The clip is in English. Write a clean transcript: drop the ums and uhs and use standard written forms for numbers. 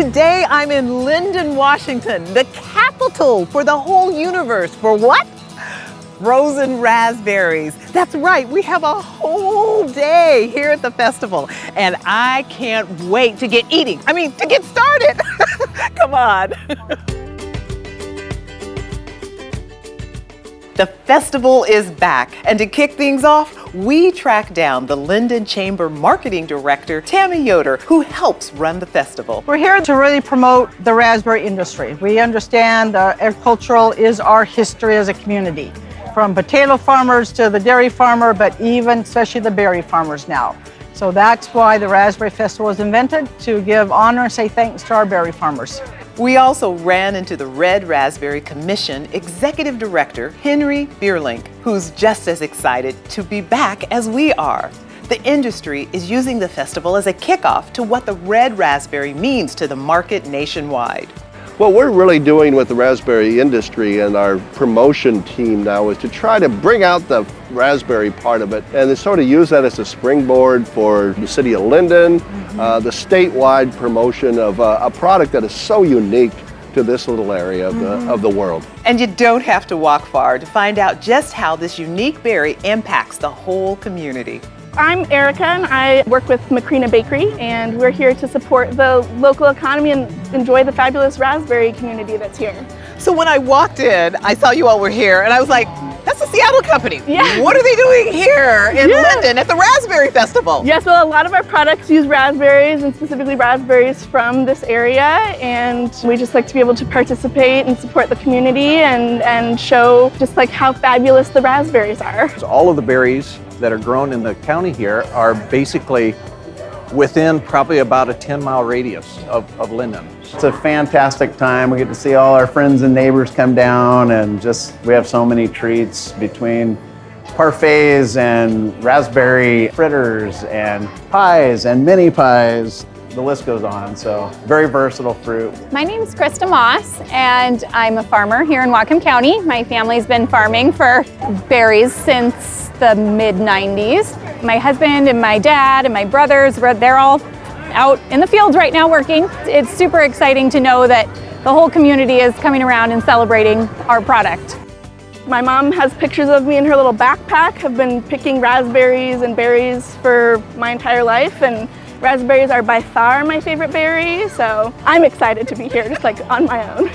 Today I'm in Lynden, Washington, the capital for the whole universe. For what? Frozen raspberries. That's right, we have a whole day here at the festival, and I can't wait to get eating. To get started. Come on. The festival is back, and to kick things off, we track down the Lynden Chamber Marketing Director, Tammy Yoder, who helps run the festival. We're here to really promote the raspberry industry. We understand agricultural is our history as a community, from potato farmers to the dairy farmer, but even especially the berry farmers now. So that's why the Raspberry Festival was invented, to give honor and say thanks to our berry farmers. We also ran into the Red Raspberry Commission Executive Director, Henry Bierlink, who's just as excited to be back as we are. The industry is using the festival as a kickoff to what the red raspberry means to the market nationwide. What we're really doing with the raspberry industry and our promotion team now is to try to bring out the raspberry part of it and to sort of use that as a springboard for the city of Lynden, the statewide promotion of a product that is so unique to this little area of the world. And you don't have to walk far to find out just how this unique berry impacts the whole community. I'm Erica and I work with Macrina Bakery, and we're here to support the local economy and enjoy the fabulous raspberry community that's here. So when I walked in, I saw you all were here and I was like, that's a Seattle company. Yeah. What are they doing here in Lynden at the Raspberry Festival? Yes, well, a lot of our products use raspberries, and specifically raspberries from this area, and we just like to be able to participate and support the community and show just like how fabulous the raspberries are. All of the berries that are grown in the county here are basically within probably about a 10-mile radius of Lynden. It's a fantastic time. We get to see all our friends and neighbors come down, and we have so many treats between parfaits and raspberry fritters and pies and mini pies. The list goes on, so very versatile fruit. My name is Krista Moss, and I'm a farmer here in Whatcom County. My family's been farming for berries since the mid-90s. My husband and my dad and my brothers, they're all out in the fields right now working. It's super exciting to know that the whole community is coming around and celebrating our product. My mom has pictures of me in her little backpack. Have been picking raspberries and berries for my entire life, and raspberries are by far my favorite berry, so I'm excited to be here just like on my own,